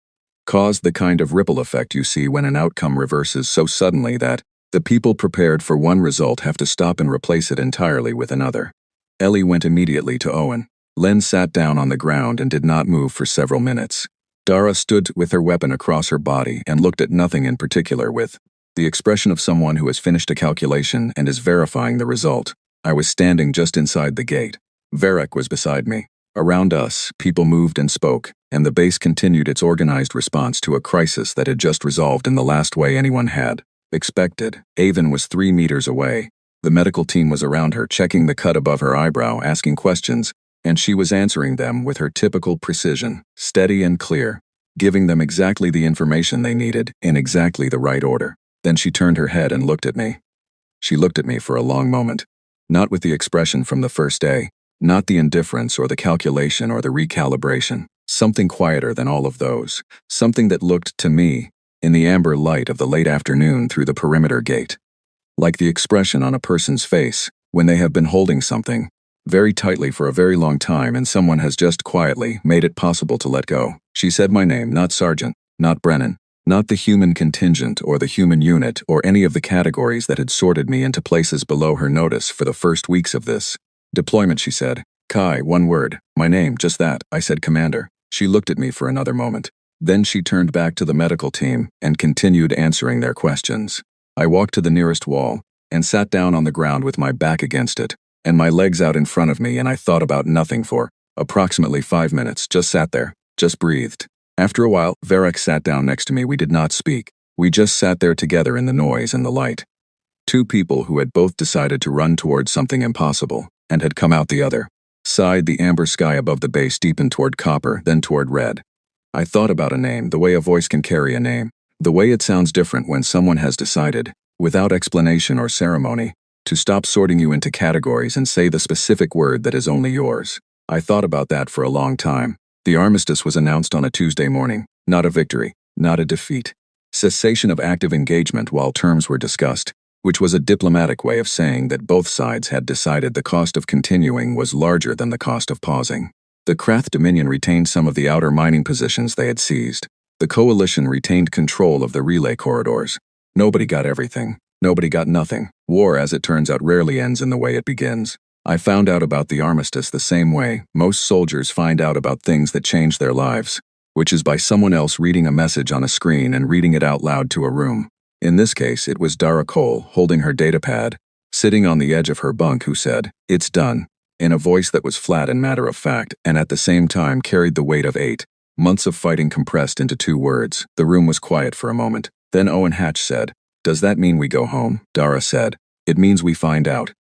caused the kind of ripple effect you see when an outcome reverses so suddenly that the people prepared for one result have to stop and replace it entirely with another. Ellie went immediately to Owen. Len sat down on the ground and did not move for several minutes. Dara stood with her weapon across her body and looked at nothing in particular with the expression of someone who has finished a calculation and is verifying the result. I was standing just inside the gate. Varek was beside me. Around us, people moved and spoke, and the base continued its organized response to a crisis that had just resolved in the last way anyone had expected. Avon was 3 meters away. The medical team was around her, checking the cut above her eyebrow, asking questions, and she was answering them with her typical precision, steady and clear, giving them exactly the information they needed in exactly the right order. Then she turned her head and looked at me. She looked at me for a long moment, not with the expression from the first day, not the indifference or the calculation or the recalibration, something quieter than all of those, something that looked to me, in the amber light of the late afternoon through the perimeter gate, like the expression on a person's face when they have been holding something very tightly for a very long time and someone has just quietly made it possible to let go. She said my name, not Sergeant, not Brennan, not the human contingent or the human unit or any of the categories that had sorted me into places below her notice for the first weeks of this deployment. She said, "Kai, one word, my name, just that." I said, "Commander." She looked at me for another moment. Then she turned back to the medical team and continued answering their questions. I walked to the nearest wall and sat down on the ground with my back against it and my legs out in front of me, and I thought about nothing for approximately 5 minutes, just sat there, just breathed. After a while, Varek sat down next to me. We did not speak. We just sat there together in the noise and the light. Two people who had both decided to run towards something impossible and had come out the other side. The amber sky above the base deepened toward copper, then toward red. I thought about a name, the way a voice can carry a name, the way it sounds different when someone has decided, without explanation or ceremony, to stop sorting you into categories and say the specific word that is only yours. I thought about that for a long time. The armistice was announced on a Tuesday morning, not a victory, not a defeat. Cessation of active engagement while terms were discussed, which was a diplomatic way of saying that both sides had decided the cost of continuing was larger than the cost of pausing. The Krath Dominion retained some of the outer mining positions they had seized. The coalition retained control of the relay corridors. Nobody got everything. Nobody got nothing. War, as it turns out, rarely ends in the way it begins. I found out about the armistice the same way most soldiers find out about things that change their lives, which is by someone else reading a message on a screen and reading it out loud to a room. In this case, it was Dara Cole, holding her datapad, sitting on the edge of her bunk, who said, "It's done," in a voice that was flat and matter-of-fact, and at the same time carried the weight of 8 months of fighting compressed into 2 words. The room was quiet for a moment. Then Owen Hatch said, "Does that mean we go home?" Dara said, "It means we find out."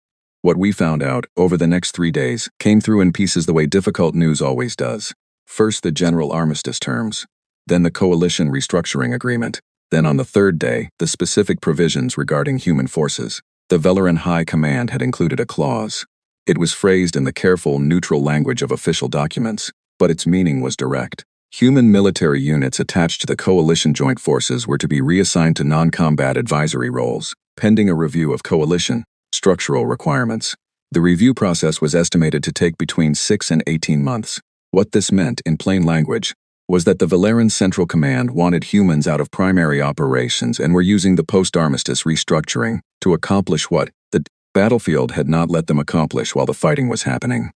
What we found out, over the next 3 days, came through in pieces the way difficult news always does. First the general armistice terms, then the coalition restructuring agreement, then on the 3rd day, the specific provisions regarding human forces. The Valeran High Command had included a clause. It was phrased in the careful, neutral language of official documents, but its meaning was direct. Human military units attached to the coalition joint forces were to be reassigned to non-combat advisory roles, pending a review of coalition structural requirements. The review process was estimated to take between 6 and 18 months. What this meant, in plain language, was that the Valeran Central Command wanted humans out of primary operations and were using the post-armistice restructuring to accomplish what the battlefield had not let them accomplish while the fighting was happening.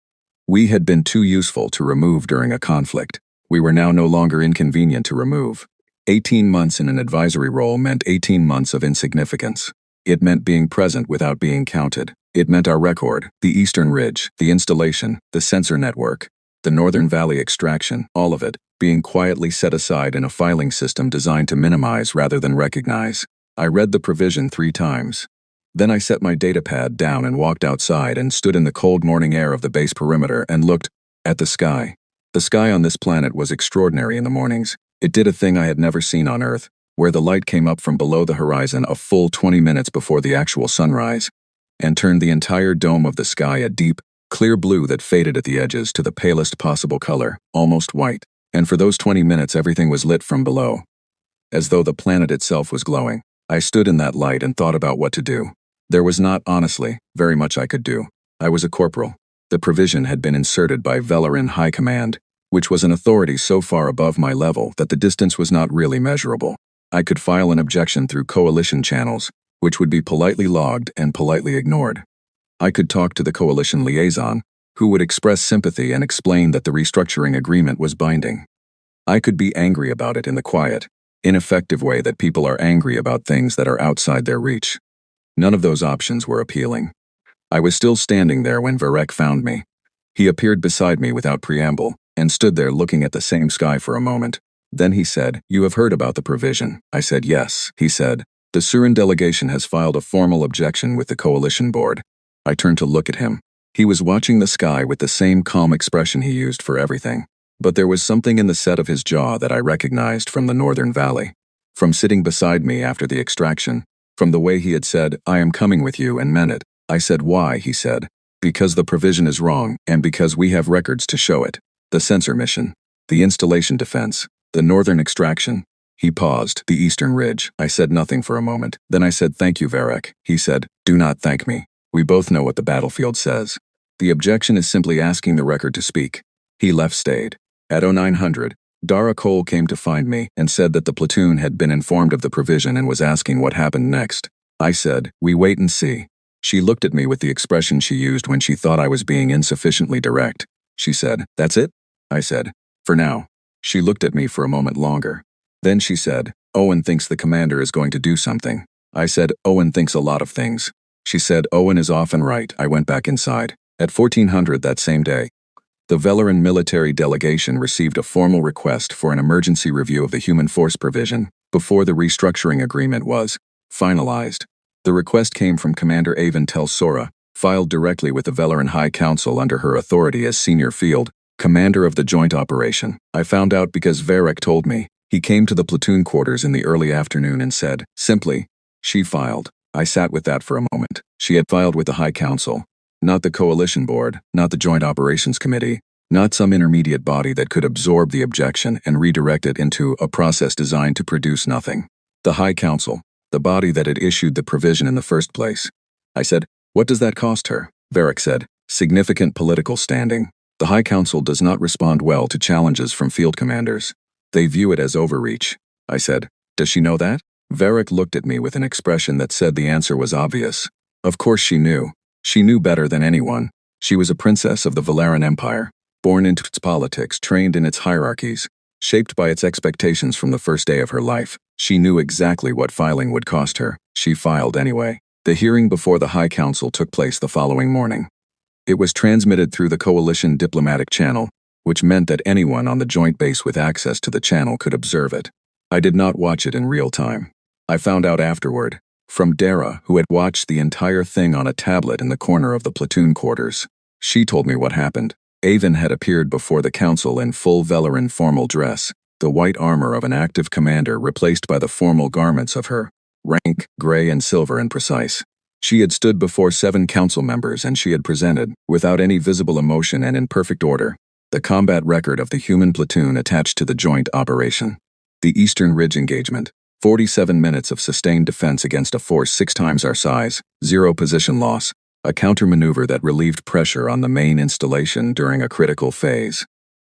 We had been too useful to remove during a conflict. We were now no longer inconvenient to remove. 18 months in an advisory role meant 18 months of insignificance. It meant being present without being counted. It meant our record, the Eastern Ridge, the installation, the sensor network, the Northern Valley extraction, all of it, being quietly set aside in a filing system designed to minimize rather than recognize. I read the provision 3 times. Then I set my datapad down and walked outside and stood in the cold morning air of the base perimeter and looked at the sky. The sky on this planet was extraordinary in the mornings. It did a thing I had never seen on Earth, where the light came up from below the horizon a full 20 minutes before the actual sunrise, and turned the entire dome of the sky a deep, clear blue that faded at the edges to the palest possible color, almost white. And for those 20 minutes everything was lit from below, as though the planet itself was glowing. I stood in that light and thought about what to do. There was not, honestly, very much I could do. I was a corporal. The provision had been inserted by Valeran High Command, which was an authority so far above my level that the distance was not really measurable. I could file an objection through coalition channels, which would be politely logged and politely ignored. I could talk to the coalition liaison, who would express sympathy and explain that the restructuring agreement was binding. I could be angry about it in the quiet, ineffective way that people are angry about things that are outside their reach. None of those options were appealing. I was still standing there when Varek found me. He appeared beside me without preamble, and stood there looking at the same sky for a moment. Then he said, "You have heard about the provision." I said, "Yes." He said, "The Surin delegation has filed a formal objection with the coalition board." I turned to look at him. He was watching the sky with the same calm expression he used for everything. But there was something in the set of his jaw that I recognized from the Northern Valley. From sitting beside me after the extraction. From the way he had said, "I am coming with you," and meant it. I said, "Why?" He said, "Because the provision is wrong, and because we have records to show it. The sensor mission. The installation defense. The northern extraction." He paused. "The Eastern Ridge." I said nothing for a moment. Then I said, "Thank you, Varek." He said, "Do not thank me. We both know what the battlefield says. The objection is simply asking the record to speak." He left stayed. At 0900, Dara Cole came to find me and said that the platoon had been informed of the provision and was asking what happened next. I said, "We wait and see." She looked at me with the expression she used when she thought I was being insufficiently direct. She said, "That's it?" I said, "For now." She looked at me for a moment longer. Then she said, "Owen thinks the commander is going to do something." I said, "Owen thinks a lot of things." She said, "Owen is often right." I went back inside. At 1400 that same day, the Valeran military delegation received a formal request for an emergency review of the human force provision before the restructuring agreement was finalized. The request came from Commander HFY Sto, filed directly with the Valeran High Council under her authority as senior field commander of the joint operation. I found out because Varek told me. He came to the platoon quarters in the early afternoon and said, simply, "She filed." I sat with that for a moment. She had filed with the High Council. Not the Coalition Board, not the Joint Operations Committee, not some intermediate body that could absorb the objection and redirect it into a process designed to produce nothing. The High Council, the body that had issued the provision in the first place. I said, "What does that cost her?" Varek said, "Significant political standing. The High Council does not respond well to challenges from field commanders. They view it as overreach." I said, "Does she know that?" Varek looked at me with an expression that said the answer was obvious. Of course she knew. She knew better than anyone. She was a princess of the Valeran Empire, born into its politics, trained in its hierarchies, shaped by its expectations from the first day of her life. She knew exactly what filing would cost her. She filed anyway. The hearing before the High Council took place the following morning. It was transmitted through the Coalition diplomatic channel, which meant that anyone on the joint base with access to the channel could observe it. I did not watch it in real time. I found out afterward, from Dara, who had watched the entire thing on a tablet in the corner of the platoon quarters. She told me what happened. Avon had appeared before the council in full Valeran formal dress, the white armor of an active commander replaced by the formal garments of her rank, gray and silver and precise. She had stood before 7 council members and she had presented, without any visible emotion and in perfect order, the combat record of the human platoon attached to the joint operation. The Eastern Ridge engagement. 47 minutes of sustained defense against a force 6 times our size, 0 position loss, a counter-maneuver that relieved pressure on the main installation during a critical phase.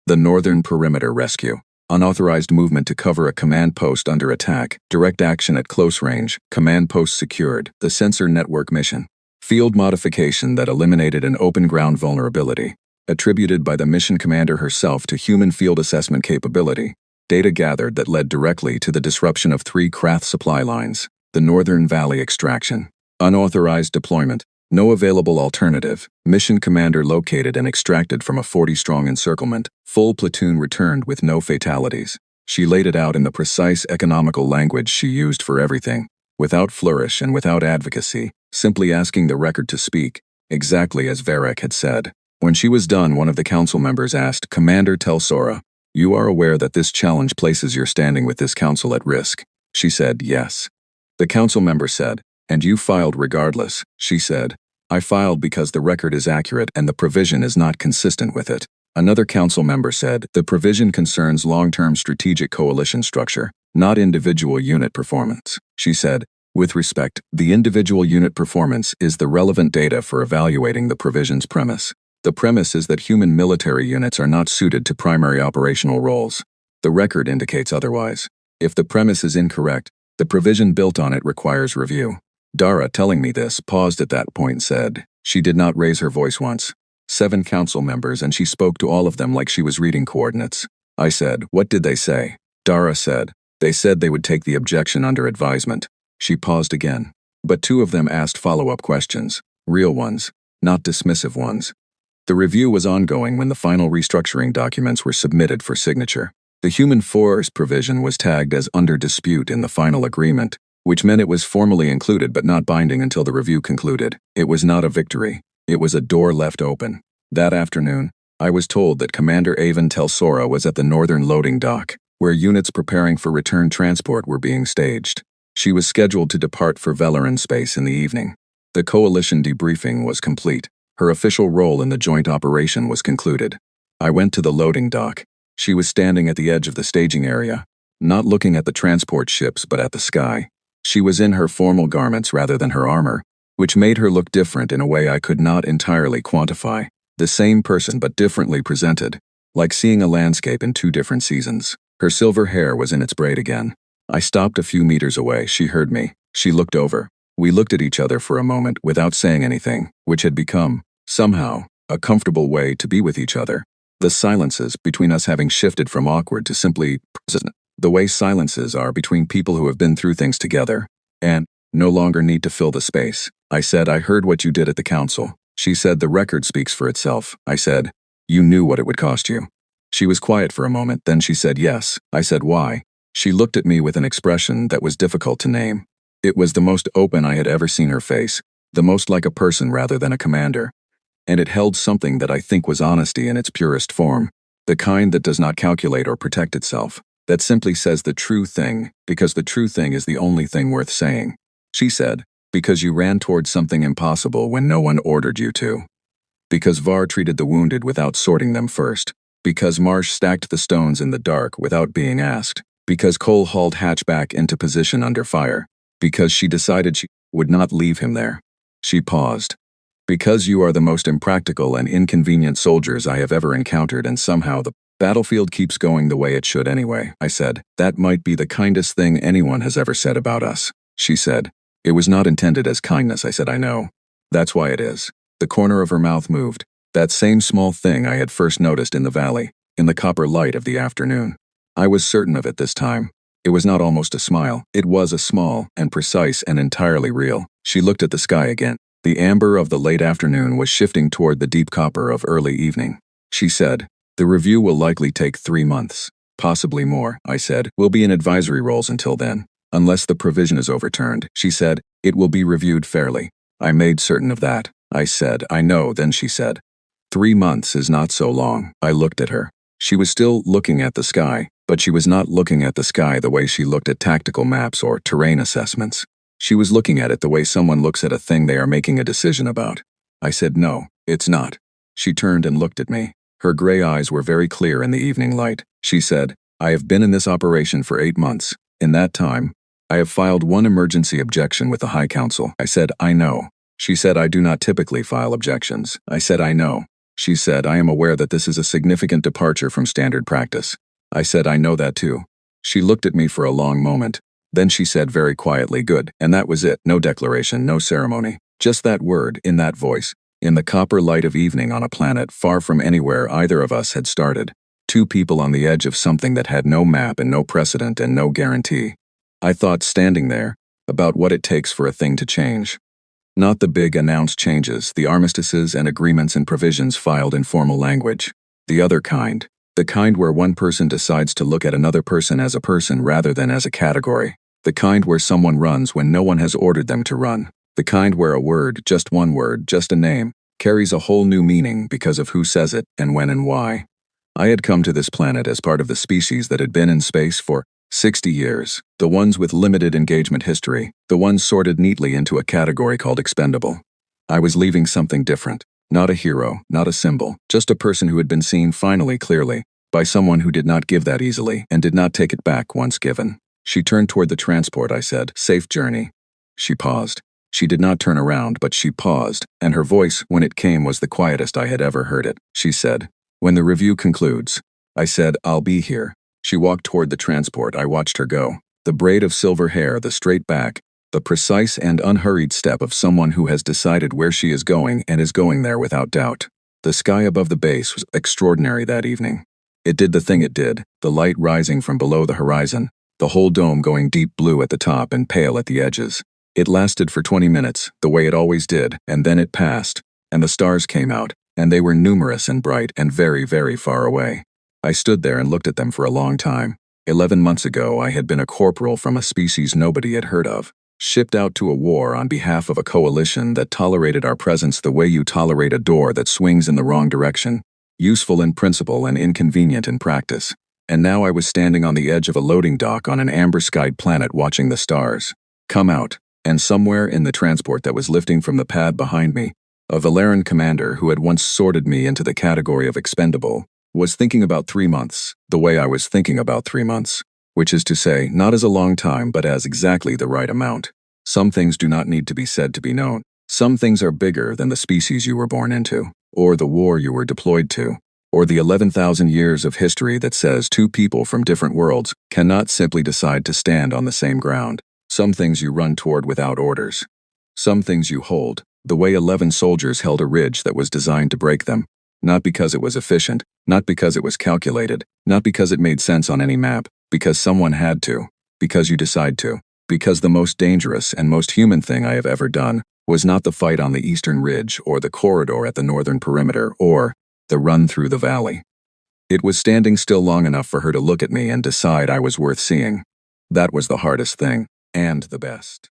The Northern Perimeter Rescue. Unauthorized movement to cover a command post under attack. Direct action at close range. Command post secured. The sensor network mission. Field modification that eliminated an open ground vulnerability. Attributed by the mission commander herself to human field assessment capability. Data gathered that led directly to the disruption of 3 Krath supply lines. The Northern Valley extraction. Unauthorized deployment. No available alternative. Mission commander located and extracted from a 40-strong encirclement. Full platoon returned with no fatalities. She laid it out in the precise economical language she used for everything, without flourish and without advocacy, simply asking the record to speak, exactly as Varek had said. When she was done, one of the council members asked, "Commander Telsora, you are aware that this challenge places your standing with this council at risk?" She said, "Yes." The council member said, "And you filed regardless?" She said, "I filed because the record is accurate and the provision is not consistent with it." Another council member said, "The provision concerns long-term strategic coalition structure, not individual unit performance." She said, "With respect, the individual unit performance is the relevant data for evaluating the provision's premise. The premise is that human military units are not suited to primary operational roles. The record indicates otherwise. If the premise is incorrect, the provision built on it requires review." Dara, telling me this, paused at that point and said, she did not raise her voice once. 7 council members, and she spoke to all of them like she was reading coordinates. I said, "What did they say?" Dara said, "They said they would take the objection under advisement." She paused again. But 2 of them asked follow-up questions. Real ones, not dismissive ones. The review was ongoing when the final restructuring documents were submitted for signature. The human force provision was tagged as under dispute in the final agreement, which meant it was formally included but not binding until the review concluded. It was not a victory. It was a door left open. That afternoon, I was told that Commander Avon Telsora was at the northern loading dock, where units preparing for return transport were being staged. She was scheduled to depart for Velarin space in the evening. The coalition debriefing was complete. Her official role in the joint operation was concluded. I went to the loading dock. She was standing at the edge of the staging area, not looking at the transport ships but at the sky. She was in her formal garments rather than her armor, which made her look different in a way I could not entirely quantify. The same person but differently presented, like seeing a landscape in 2 different seasons. Her silver hair was in its braid again. I stopped a few meters away. She heard me. She looked over. We looked at each other for a moment without saying anything, which had become, somehow, a comfortable way to be with each other. The silences between us having shifted from awkward to simply present. The way silences are between people who have been through things together, and no longer need to fill the space. I said, "I heard what you did at the council." She said, "The record speaks for itself." I said, "You knew what it would cost you." She was quiet for a moment, then she said, "Yes." I said, "Why?" She looked at me with an expression that was difficult to name. It was the most open I had ever seen her face, the most like a person rather than a commander. And it held something that I think was honesty in its purest form, the kind that does not calculate or protect itself, that simply says the true thing, because the true thing is the only thing worth saying. She said, "Because you ran towards something impossible when no one ordered you to. Because Var treated the wounded without sorting them first. Because Marsh stacked the stones in the dark without being asked. Because Cole hauled Hatch back into position under fire. Because she decided she would not leave him there." She paused. "Because you are the most impractical and inconvenient soldiers I have ever encountered, and somehow the battlefield keeps going the way it should anyway." I said, "That might be the kindest thing anyone has ever said about us." She said, "It was not intended as kindness." I said, "I know. That's why it is." The corner of her mouth moved. That same small thing I had first noticed in the valley, in the copper light of the afternoon. I was certain of it this time. It was not almost a smile. It was a small and precise and entirely real. She looked at the sky again. The amber of the late afternoon was shifting toward the deep copper of early evening. She said, "The review will likely take 3 months. Possibly more." I said, "We'll be in advisory roles until then. Unless the provision is overturned." She said, "It will be reviewed fairly." I made certain of that. I said, "I know." Then she said, 3 months is not so long." I looked at her. She was still looking at the sky, but she was not looking at the sky the way she looked at tactical maps or terrain assessments. She was looking at it the way someone looks at a thing they are making a decision about. I said, "No, it's not." She turned and looked at me. Her gray eyes were very clear in the evening light. She said, "I have been in this operation for 8 months. In that time, I have filed 1 emergency objection with the High Council." I said, "I know." She said, "I do not typically file objections." I said, "I know." She said, "I am aware that this is a significant departure from standard practice." I said, I know that too. She looked at me for a long moment. Then she said very quietly, good, and that was it. No declaration, no ceremony. Just that word, in that voice, in the copper light of evening on a planet far from anywhere either of us had started. Two people on the edge of something that had no map and no precedent and no guarantee. I thought, standing there, about what it takes for a thing to change. Not the big announced changes, the armistices and agreements and provisions filed in formal language. The other kind. The kind where one person decides to look at another person as a person rather than as a category. The kind where someone runs when no one has ordered them to run. The kind where a word, just one word, just a name, carries a whole new meaning because of who says it and when and why. I had come to this planet as part of the species that had been in space for 60 years, the ones with limited engagement history, the ones sorted neatly into a category called expendable. I was leaving something different, not a hero, not a symbol, just a person who had been seen finally clearly, by someone who did not give that easily and did not take it back once given. She turned toward the transport, I said, safe journey. She paused. She did not turn around, but she paused, and her voice, when it came, was the quietest I had ever heard it. She said, when the review concludes. I said, I'll be here. She walked toward the transport. I watched her go. The braid of silver hair, the straight back, the precise and unhurried step of someone who has decided where she is going and is going there without doubt. The sky above the base was extraordinary that evening. It did the thing it did, the light rising from below the horizon, the whole dome going deep blue at the top and pale at the edges. It lasted for 20 minutes, the way it always did, and then it passed, and the stars came out, and they were numerous and bright and very, very far away. I stood there and looked at them for a long time. 11 months ago, I had been a corporal from a species nobody had heard of, shipped out to a war on behalf of a coalition that tolerated our presence the way you tolerate a door that swings in the wrong direction, useful in principle and inconvenient in practice. And now I was standing on the edge of a loading dock on an amber-skied planet watching the stars come out, and somewhere in the transport that was lifting from the pad behind me, a Valeran commander who had once sorted me into the category of expendable, was thinking about 3 months, the way I was thinking about 3 months, which is to say, not as a long time but as exactly the right amount. Some things do not need to be said to be known. Some things are bigger than the species you were born into, or the war you were deployed to, or the 11,000 years of history that says two people from different worlds cannot simply decide to stand on the same ground. Some things you run toward without orders. Some things you hold, the way 11 soldiers held a ridge that was designed to break them. Not because it was efficient, not because it was calculated, not because it made sense on any map, because someone had to, because you decide to, because the most dangerous and most human thing I have ever done was not the fight on the eastern ridge or the corridor at the northern perimeter or the run through the valley. It was standing still long enough for her to look at me and decide I was worth seeing. That was the hardest thing, and the best.